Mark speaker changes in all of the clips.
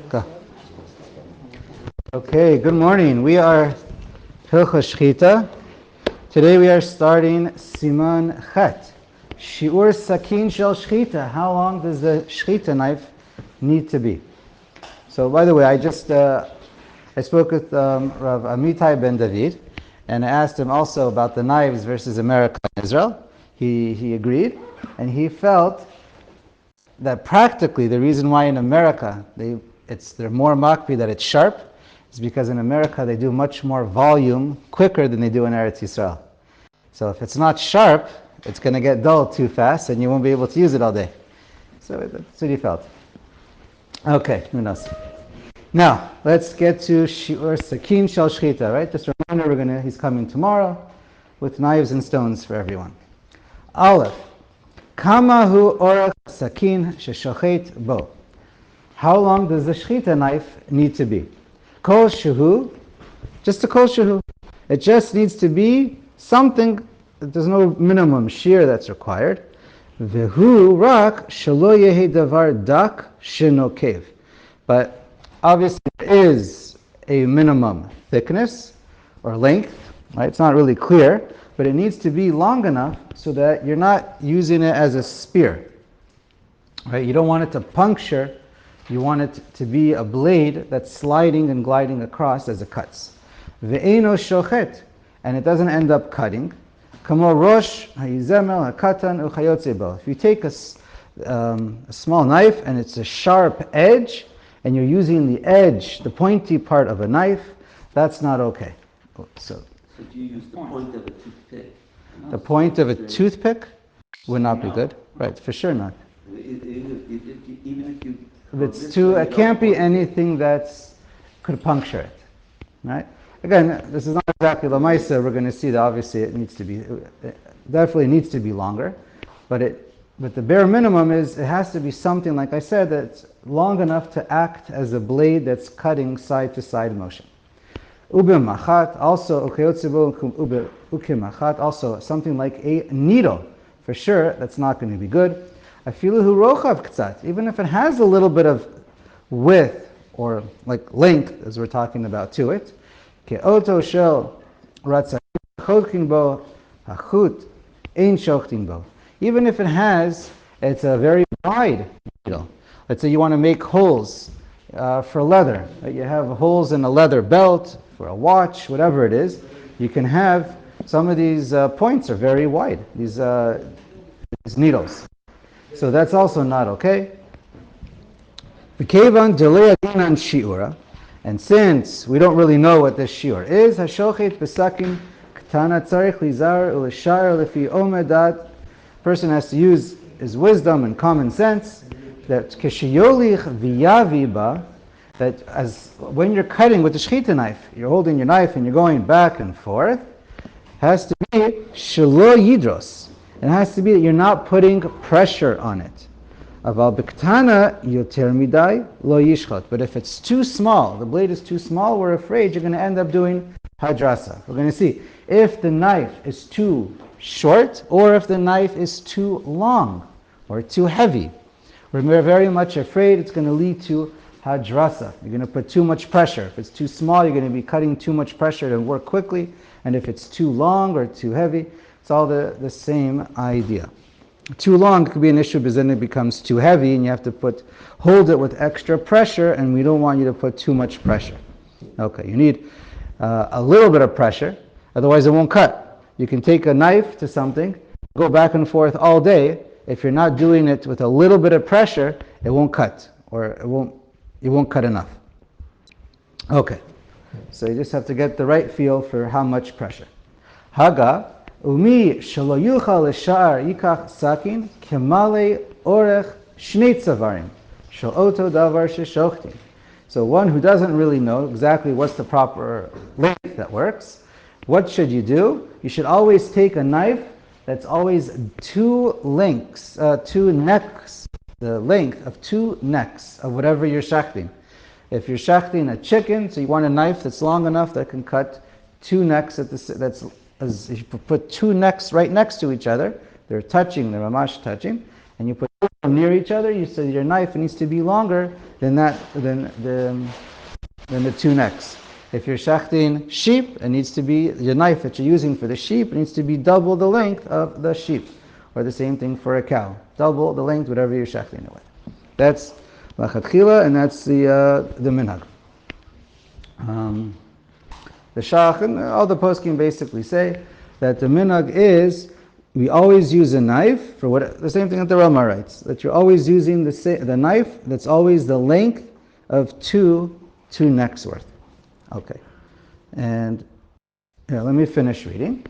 Speaker 1: Go. Okay, good morning. We are Hilchos Shchita. Today we are starting Siman Chet. Shiur Sakin Shel Shchita. How long does the Shchita knife need to be? So, by the way, I spoke with Rav Amitai Ben David, and I asked him also about the knives versus America and Israel. He agreed, and he felt that practically the reason why in America they're more makpi that it's sharp is because in America they do much more volume quicker than they do in Eretz Yisrael. So if it's not sharp, it's going to get dull too fast and you won't be able to use it all day. So that's what he felt. Okay, who knows? Now, let's get to Shiur Sakin Shel Shchita, right? Just a reminder, he's coming tomorrow with knives and stones for everyone. Aleph. Kamahu orach sakin sheshochet bo. How long does the shchita knife need to be? Kol shehu, just a kol shehu. It just needs to be something. There's no minimum shear that's required. Vehu rak shelo yehi davar dak shenokev. But obviously there is a minimum thickness or length. Right? It's not really clear, but it needs to be long enough so that you're not using it as a spear. Right? You don't want it to puncture. You want it to be a blade that's sliding and gliding across as it cuts. Ve'eno shochet, and it doesn't end up cutting. Kamo rosh hayizemel hakatan uchayotze bo. If you take a small knife and it's a sharp edge, and you're using the edge, the pointy part of a knife, that's not okay. So
Speaker 2: do you use the point of a toothpick?
Speaker 1: The point of a toothpick would not be good. Right, for sure not.
Speaker 2: Even if you...
Speaker 1: It can't be anything that could puncture it. Right? Again, this is not exactly Lamaisa. We're going to see that obviously it definitely needs to be longer. But the bare minimum is it has to be something, like I said, that's long enough to act as a blade that's cutting side to side motion. Ube machat, also something like a needle. For sure, that's not going to be good. Afiluhu rochav ktsat, even if it has a little bit of width or like length, as we're talking about to it. Ke'oto shel ratzah chodkin bo hachut ein shochtin bo. Even if it's a very wide needle. Let's say you want to make holes for leather. You have holes in a leather belt, for a watch, whatever it is. You can have some of these points are very wide, these needles. So that's also not okay. And since we don't really know what this shiur is, person has to use his wisdom and common sense that that as when you're cutting with the shchita knife, you're holding your knife and you're going back and forth, has to be shelo yidros. It has to be that you're not putting pressure on it. Aval b'ktana yoter midai lo yishchot. But if it's too small, the blade is too small, we're afraid you're going to end up doing hadrasa. We're going to see if the knife is too short or if the knife is too long or too heavy. We're very much afraid it's going to lead to hadrasa. You're going to put too much pressure. If it's too small, you're going to be cutting too much pressure to work quickly. And if it's too long or too heavy, it's all the same idea. Too long could be an issue because then it becomes too heavy and you have to hold it with extra pressure, and we don't want you to put too much pressure. Okay, you need a little bit of pressure, otherwise it won't cut. You can take a knife to something, go back and forth all day. If you're not doing it with a little bit of pressure, it won't cut, or it won't cut enough. Okay, so you just have to get the right feel for how much pressure. Haga, umi shelo yuchal l'sha'ar yikach sakin kemale orech shnei tzavarim shel oto davar sheshochtin. So one who doesn't really know exactly what's the proper length that works, what should you do? You should always take a knife that's always two necks, the length of two necks of whatever you're shachting. If you're shachting a chicken, so you want a knife that's long enough that can cut two necks if you put two necks right next to each other, they're mamash touching, and you put near each other, you said your knife needs to be longer than the two necks. If you're shechting sheep, it needs to be, your knife that you're using for the sheep, it needs to be double the length of the sheep. Or the same thing for a cow. Double the length, whatever you're shechting it with. That's lachatchila, and that's the minhag. The shach and all the poskim basically say that the minhag is we always use a knife for what the same thing that the Rama writes, that you're always using the knife that's always the length of two necks worth. Okay, and here, let me finish reading.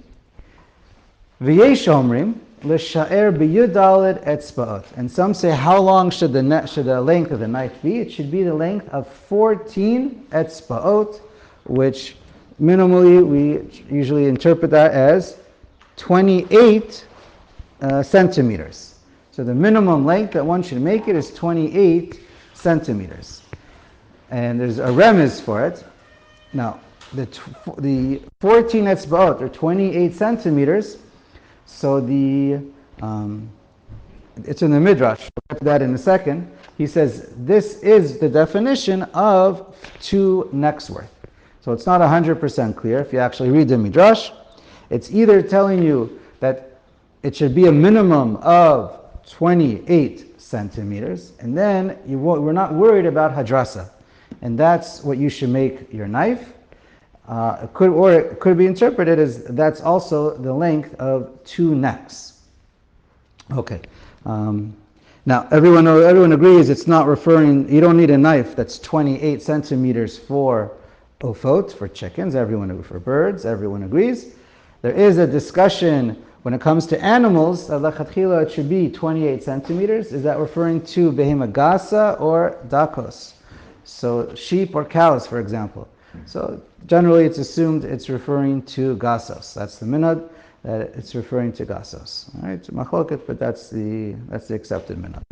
Speaker 1: V'yesh omrim l'sha'er b'yudaled etzba'ot. And some say, how long should the length of the knife be? It should be the length of 14 etzba'ot, which minimally we usually interpret that as 28 centimeters. So the minimum length that one should make it is 28 centimeters. And there's a remez for it. Now, the 14 etzba'ot, or 28 centimeters, so it's in the Midrash, we'll get to that in a second. He says this is the definition of 2 necks worth. So it's not 100% clear if you actually read the Midrash. It's either telling you that it should be a minimum of 28 centimeters, and then we're not worried about hadrasa. And that's what you should make your knife. It could be interpreted as that's also the length of 2 necks. Okay. Now everyone agrees it's not referring. You don't need a knife that's 28 centimeters for ofot, for chickens. For birds. Everyone agrees. There is a discussion when it comes to animals. Lechatchila, it should be 28 centimeters. Is that referring to behema gasa or dakos? So sheep or cows, for example. So generally it's assumed it's referring to gasos. That's the minhag, that it's referring to gasos. All right, machloket, but that's the accepted minhag.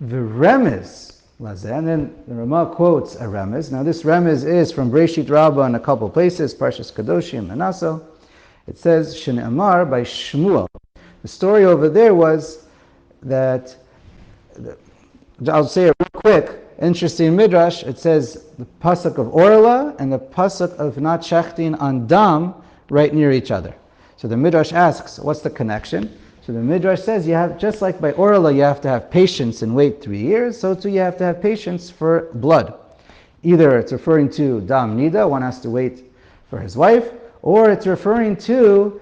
Speaker 1: The remez, and then the Rama quotes a remez. Now this remez is from Breshit Rabbah in a couple places, Parshas Kadoshim and Naso. It says Shne'amar by Shmuel. The story over there was that, I'll say it real quick. Interesting midrash. It says the pasuk of Orla and the pasuk of not shechting on dam right near each other. So the midrash asks, what's the connection? So the midrash says you have, just like by Orla, you have to have patience and wait 3 years. So too you have to have patience for blood. Either it's referring to dam nida, one has to wait for his wife, or it's referring to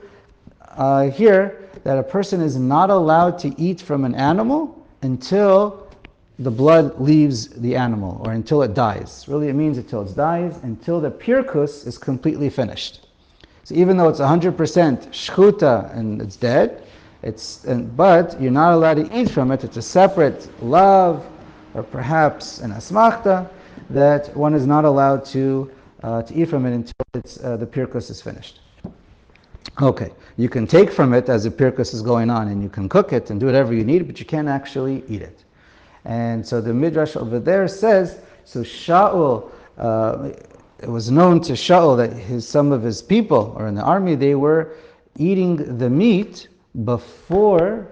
Speaker 1: here that a person is not allowed to eat from an animal until the blood leaves the animal, or until it dies. Really, it means until it dies, until the pirkus is completely finished. So even though it's 100% shchuta and it's dead, but you're not allowed to eat from it. It's a separate lav, or perhaps an asmachta, that one is not allowed to eat from it until the pirkus is finished. Okay, you can take from it as the pirkus is going on, and you can cook it and do whatever you need, but you can't actually eat it. And so the midrash over there says, so Shaul, it was known to Shaul that some of his people, or in the army, they were eating the meat before,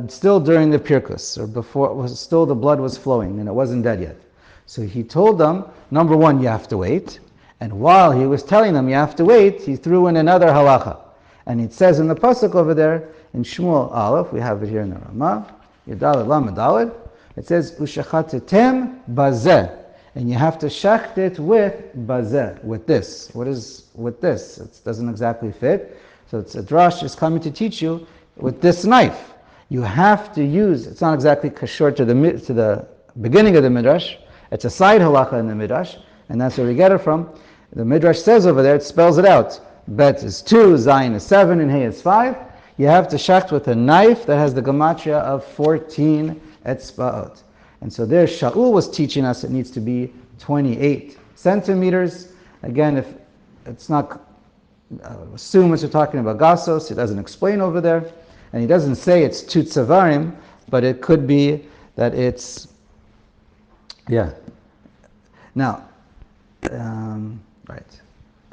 Speaker 1: still during the pirkus, or before it was still the blood was flowing and it wasn't dead yet. So he told them, number one, you have to wait. And while he was telling them you have to wait, he threw in another halacha. And it says in the pasuk over there, in Shmuel Aleph, we have it here in the Ramah, Yadalad Lamed Daled, it says, Ushachatetem bazeh. And you have to shecht it with bazeh, with this. What is with this? It doesn't exactly fit. So it's a drash is coming to teach you with this knife. You have to use, it's not exactly kashor to the beginning of the midrash. It's a side halacha in the midrash, and that's where we get it from. The midrash says over there, it spells it out. Bet is 2, zayin is 7, and hey is 5. You have to shecht with a knife that has the gematria of 14 etzba'ot. And so there Shaul was teaching us it needs to be 28 centimeters. Again, if it's not, assume it's talking about gasos, it doesn't explain over there. And he doesn't say it's 2 tzavarim, but it could be that it's, yeah. Now, right.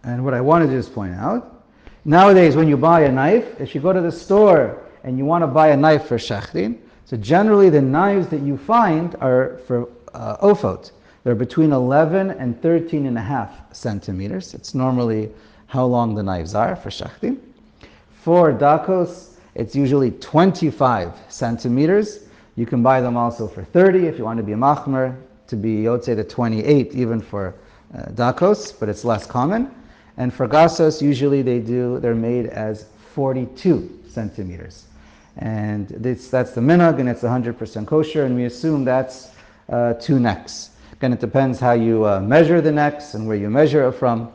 Speaker 1: And what I wanted to just point out, nowadays when you buy a knife, if you go to the store and you want to buy a knife for shechting, So generally the knives that you find are for ofot. They're between 11 and 13 and a half centimeters. It's normally how long the knives are for shachtim. For dakos, it's usually 25 centimeters. You can buy them also for 30 if you want to be a machmer, to be yotze to 28 even for dakos, but it's less common. And for gasos, usually they're made as 42 centimeters. And that's the minhag, and it's 100% kosher, and we assume that's 2 necks. Again, it depends how you measure the necks and where you measure it from.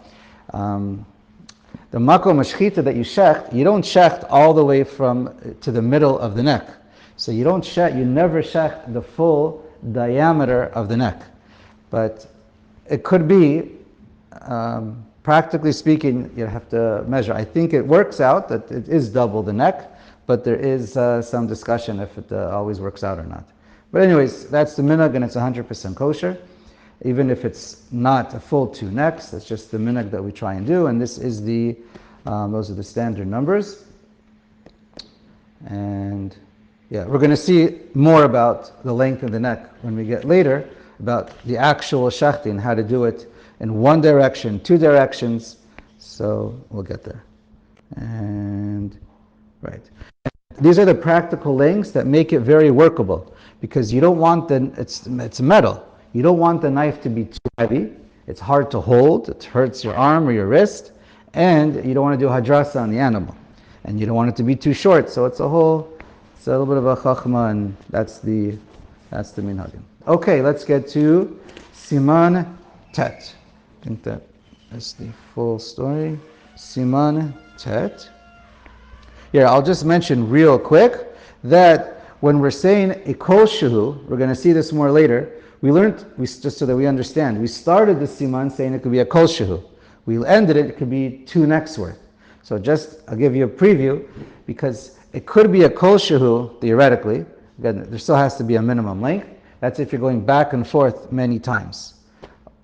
Speaker 1: The makom mashchita that you shecht, you don't shecht all the way to the middle of the neck. So you never shecht the full diameter of the neck. But it could be, practically speaking, you have to measure. I think it works out that it is double the neck, but there is some discussion if it always works out or not. But anyways, that's the minhag, and it's 100% kosher. Even if it's not a full 2 necks, that's just the minhag that we try and do, and this is those are the standard numbers. And yeah, we're going to see more about the length of the neck when we get later, about the actual shachtin, how to do it in 1 direction, 2 directions, so we'll get there. And right. These are the practical lengths that make it very workable, because you don't want it's metal. You don't want the knife to be too heavy. It's hard to hold. It hurts your arm or your wrist. And you don't want to do hadrasa on the animal. And you don't want it to be too short. So it's a little bit of a chachma, and that's the minhagim. Okay, let's get to Siman Tet. I think that's the full story. Siman Tet. Here, I'll just mention real quick that when we're saying a kol shehu, we're going to see this more later. Just so that we understand, we started the siman saying it could be a kol shehu. We ended it could be 2 necks worth. So I'll give you a preview, because it could be a kol shehu, theoretically. Again, there still has to be a minimum length. That's if you're going back and forth many times.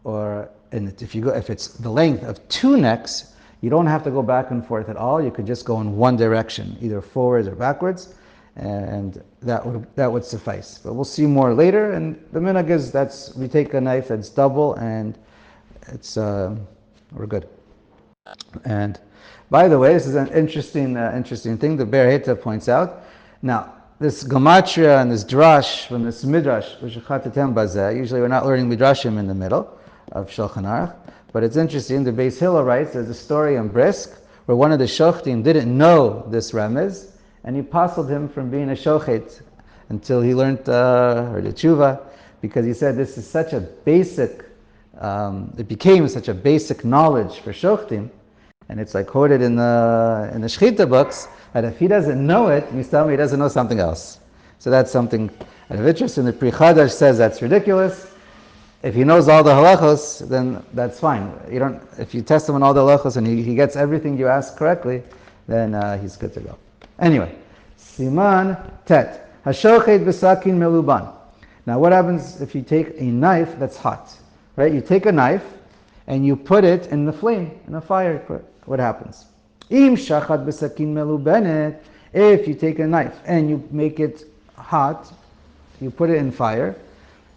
Speaker 1: If it's the length of 2 necks, you don't have to go back and forth at all. You could just go in 1 direction, either forwards or backwards, and that would suffice. But we'll see more later. And the minhag is we take a knife that's double, and we're good. And by the way, this is an interesting thing that Ber Heta points out. Now, this gematria and this drash from this midrash, usually we're not learning midrashim in the middle of Shulchan Aruch, but it's interesting. The Beis Hillel writes, there's a story in Brisk where one of the shochtim didn't know this remez, and he puzzled him from being a shochet until he learned or the tshuva, because he said this is such a basic, it became such a basic knowledge for shochtim, and it's like quoted in the shchita books, that if he doesn't know it, he doesn't know something else. So that's something of interest. And the Pri Chadash says that's ridiculous. If he knows all the halachos, then that's fine. If you test him on all the halachos and he gets everything you ask correctly, then he's good to go. Anyway, Siman Tet. Hashochet b'sakin meluban. Now what happens if you take a knife that's hot? Right? You take a knife and you put it in the flame, in a fire. What happens? Im shachat b'sakin melubenet. If you take a knife and you make it hot, you put it in fire.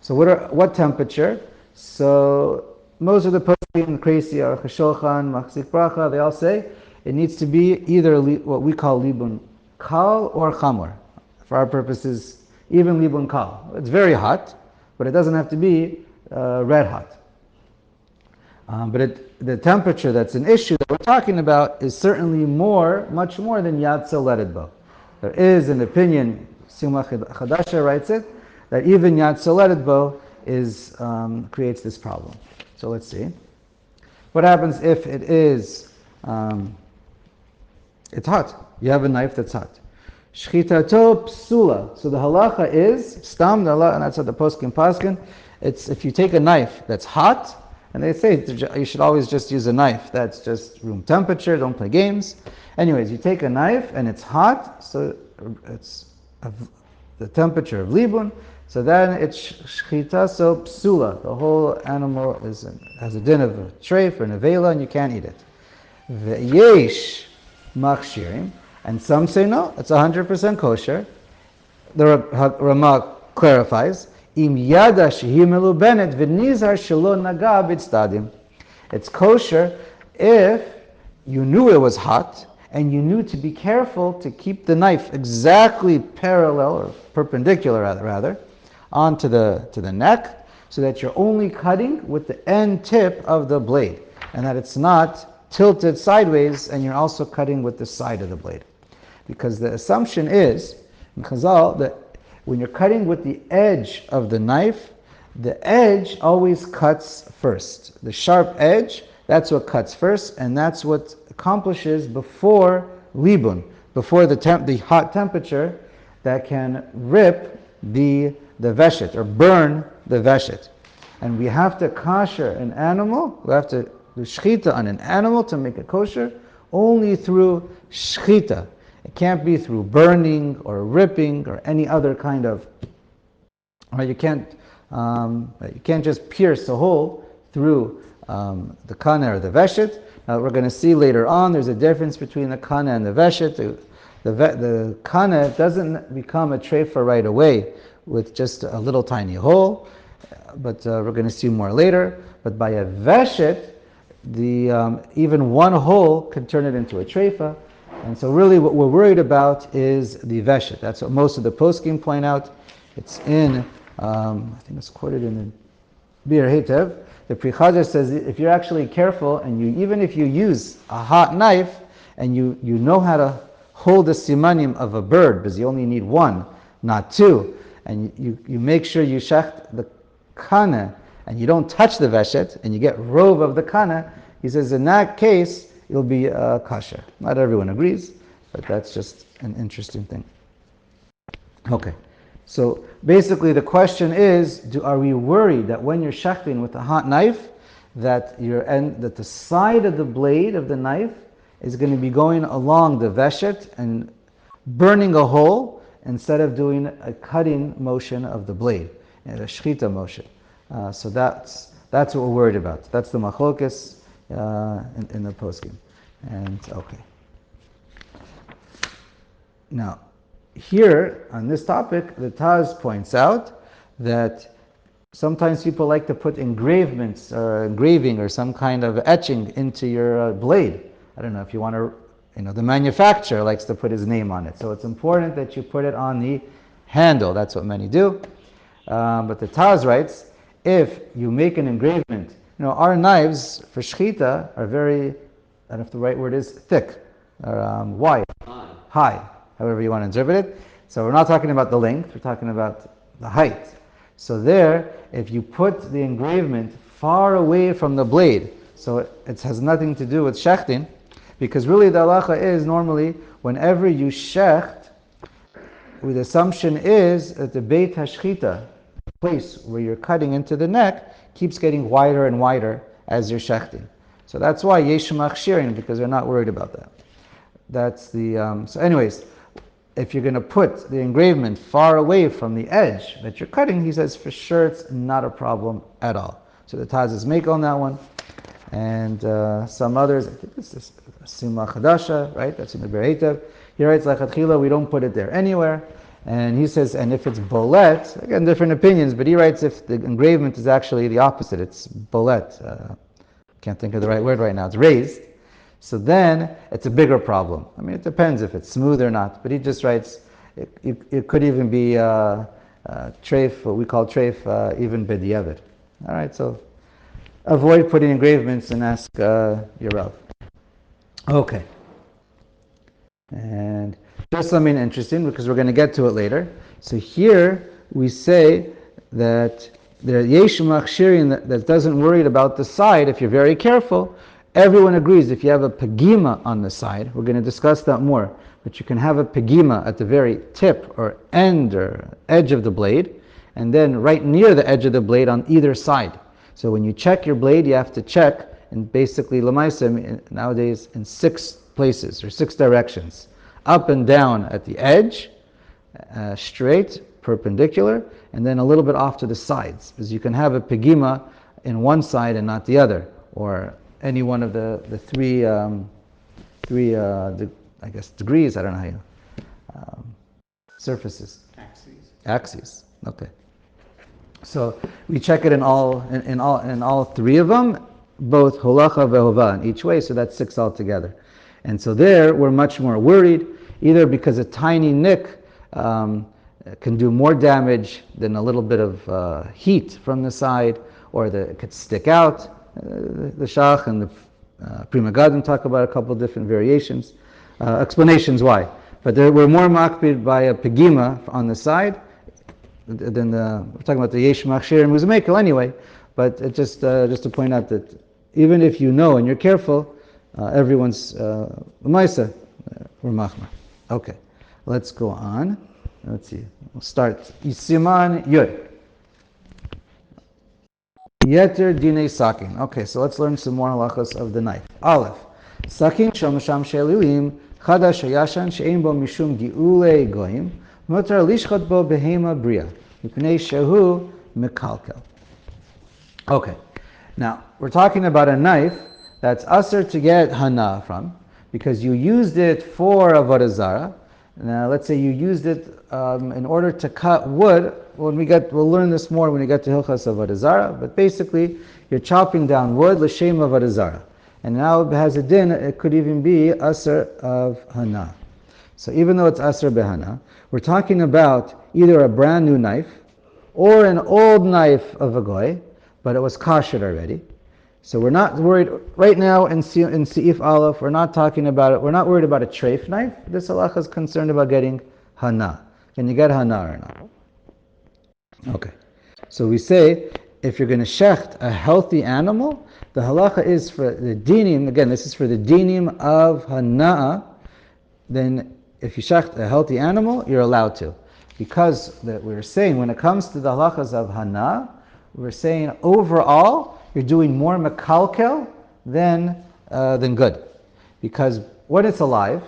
Speaker 1: So what temperature? So most of the poskim, Kresi, Aruch Shulchan, Machzik Bracha, they all say it needs to be either what we call libun kal or chamor. For our purposes, even libun kal. It's very hot, but it doesn't have to be red hot. But the temperature that's an issue that we're talking about is certainly much more than Yad Soleted Bo. There is an opinion, Simla Chadasha writes it, that even Yad Soleted Bo creates this problem. So let's see. What happens if it is, it's hot. You have a knife that's hot. Shchitato psula. So the halacha is, stam, and that's what the poskim paskin, it's if you take a knife that's hot, and they say you should always just use a knife that's just room temperature, don't play games. Anyways, you take a knife and it's hot, so it's the temperature of libun, so then it's shchita, so psula. The whole animal has a din of a treif or nevela, and you can't eat it. Ve'yesh machshirim, and some say no, it's 100% kosher. the Rama clarifies, Im yada shehi melubenet v'nizar shelo naga b'tzdadim. It's kosher if you knew it was hot and you knew to be careful to keep the knife exactly parallel or perpendicular rather onto the neck, so that you're only cutting with the end tip of the blade and that it's not tilted sideways, and you're also cutting with the side of the blade. Because the assumption is in Chazal that when you're cutting with the edge of the knife, the edge always cuts first. The sharp edge, that's what cuts first, and that's what accomplishes before libun, before the hot temperature that can rip the veshet or burn the veshet. And we have to kosher an animal, we have to do shchita on an animal to make it kosher only through shchita. It can't be through burning or ripping or any other kind of, right? You can't just pierce a hole through the kana or the veshet. We're going to see later on there's a difference between the kana and the veshet. The kana doesn't become a treifa right away with just a little tiny hole, but we're going to see more later. But by a veshet, even one hole can turn it into a treifa. And so really what we're worried about is the veshet. That's what most of the poskim point out. It's in, I think it's quoted in the Bir Hetev. The Pri Chazar says if you're actually careful and even if you use a hot knife and you know how to hold the simanim of a bird, because you only need one, not two, and you make sure you shecht the kana and you don't touch the veshet and you get rove of the kana, he says in that case you'll be kosher. Not everyone agrees, but that's just an interesting thing. Okay, so basically the question is, are we worried that when you're shechting with a hot knife, that that the side of the blade of the knife is going to be going along the veshet and burning a hole instead of doing a cutting motion of the blade, a shchita motion? So that's what we're worried about. That's the machlokes in the poskim. And okay. Now, here on this topic, the Taz points out that sometimes people like to put engravements or engraving or some kind of etching into your blade. I don't know if you want to, the manufacturer likes to put his name on it. So it's important that you put it on the handle. That's what many do. But the Taz writes, if you make an engravement, our knives for shchita are very, I don't know if the right word is thick, or wide, high, however you want to interpret it. So we're not talking about the length, we're talking about the height. So there, if you put the engravement far away from the blade, so it has nothing to do with shechting, because really the halacha is normally whenever you shecht, the assumption is that the beit hashchita, place where you're cutting into the neck, keeps getting wider and wider as you're shechting. So that's why yesh machshirin, because they're not worried about that. That's the so anyways, if you're going to put the engravement far away from the edge that you're cutting, he says for sure it's not a problem at all. So the Taz is make on that one, and some others, I think it's this Simla Chadasha, right? That's in the Bir Heitev. He writes Lachatchila, we don't put it there anywhere. And he says, and if it's bolet, again, different opinions, but he writes if the engravement is actually the opposite, it's bolet. Can't think of the right word right now, it's raised. So then it's a bigger problem. I mean, it depends if it's smooth or not, but he just writes, it could even be treif, what we call treif, even b'diavad. All right, so avoid putting engravements and ask your Rav. Okay. And just something interesting, because we're going to get to it later. So here we say that the yesh machshirin that doesn't worry about the side, if you're very careful, everyone agrees if you have a pegima on the side, we're going to discuss that more, but you can have a pegima at the very tip or end or edge of the blade, and then right near the edge of the blade on either side. So when you check your blade, you have to check, and basically lamaisa nowadays in 6 places or 6 directions. Up and down at the edge, straight, perpendicular, and then a little bit off to the sides, because you can have a pegima in one side and not the other, or any one of the three I guess degrees, I don't know how you, surfaces. Axes. Okay. So we check it in all three of them, both holacha vehova in each way. So that's 6 altogether. And so there we're much more worried, either because a tiny nick can do more damage than a little bit of heat from the side, or it could stick out. The Shach and the Prima Gadim talk about a couple of different variations, explanations why. But we're more makpid by a pegima on the side than we're talking about the yesh machshir and muzamekel anyway. But it just to point out that even if you know and you're careful, everyone's ma'isa or machmar. Okay, let's go on. Let's see. We'll start. Siman Yud. Yeter dinei sakin. Okay, so let's learn some more halachas of the knife. Aleph. Sakin shomasham shelilim chadash hayashan she'ein bo mishum gi'ulei goyim mutar lishchot bo behema bria mipnei shehu mekalkel. Okay, now we're talking about a knife that's usher to get hana from because you used it for avodah zarah. Now let's say you used it in order to cut wood. We'll learn this more when we get to Hilchas Avodah Zarah, but basically you're chopping down wood l'shem Avodah Zarah. And now it has a din, it could even be Asr of Hana. So even though it's Asr behana, we're talking about either a brand new knife or an old knife of a goy, but it was kosher already. So we're not worried, right now in Seif Aleph, we're not worried about a treif knife. This halacha is concerned about getting Hana. Can you get Hana or not? Okay, so we say if you're going to shecht a healthy animal, the halacha is for the dinim, again this is for the dinim of hana'a, then if you shecht a healthy animal, you're allowed to. Because that we're saying when it comes to the halachas of hana, we're saying overall you're doing more mekalkel than good. Because when it's alive,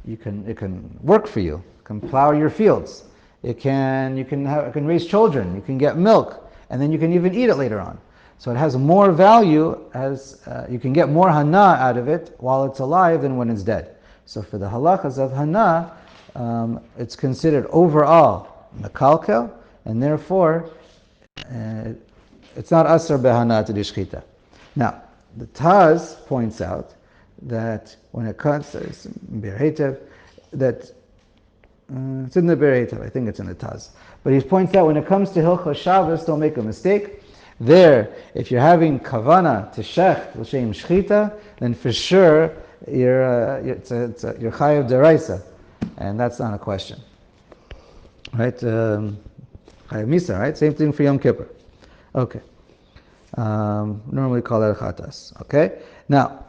Speaker 1: it can work for you, it can plow your fields. You can raise children, you can get milk, and then you can even eat it later on. So it has more value as you can get more hana out of it while it's alive than when it's dead. So for the halachas of hana, it's considered overall mekalkel, and therefore it's not asar behana to do shchita. Now the Taz points out that when it comes to Be'er that it's in the Bereitav, I think it's in the Taz. But he points out when it comes to Hilchos Shabbos, don't make a mistake. There, if you're having kavana to shecht l'shem shchita, then for sure you're chayav deraisa, and that's not a question, right? Chayav misa, right? Same thing for Yom Kippur. Okay. Normally call that chatas. Okay. Now,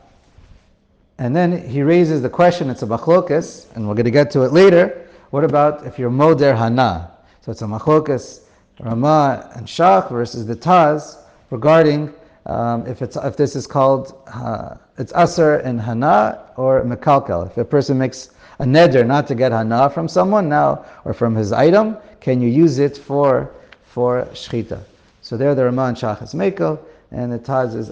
Speaker 1: and then he raises the question. It's a machlokas, and we're going to get to it later. What about if you're moder hana? So it's a machlokas, Rama and Shach versus the Taz regarding if this is called it's aser in hana or mekalkel. If a person makes a neder not to get hana from someone now or from his item, can you use it for shchita? So there the Rama and Shach is mekel, and the Taz is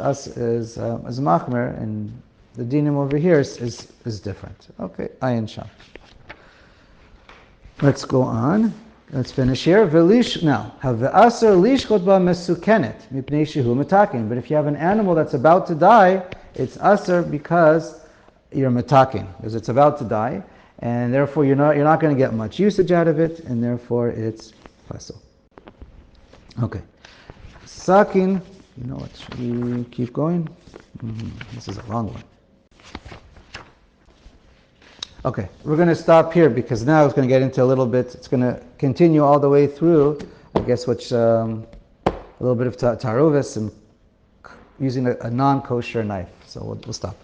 Speaker 1: machmer, and the dinim over here is different. Okay, ayin sham. Let's go on. Let's finish here. Now, have the aser lishchot ba mesukenet mipnei shehu metakin. But if you have an animal that's about to die, it's aser because you're metakin, because it's about to die, and therefore you're not going to get much usage out of it, and therefore it's pasul. Okay, sakin. You know what? Should we keep going? This is a long one. Okay, we're going to stop here because now it's going to get into a little bit, it's going to continue all the way through, I guess, which a little bit of tarovis and using a non-kosher knife. So we'll stop.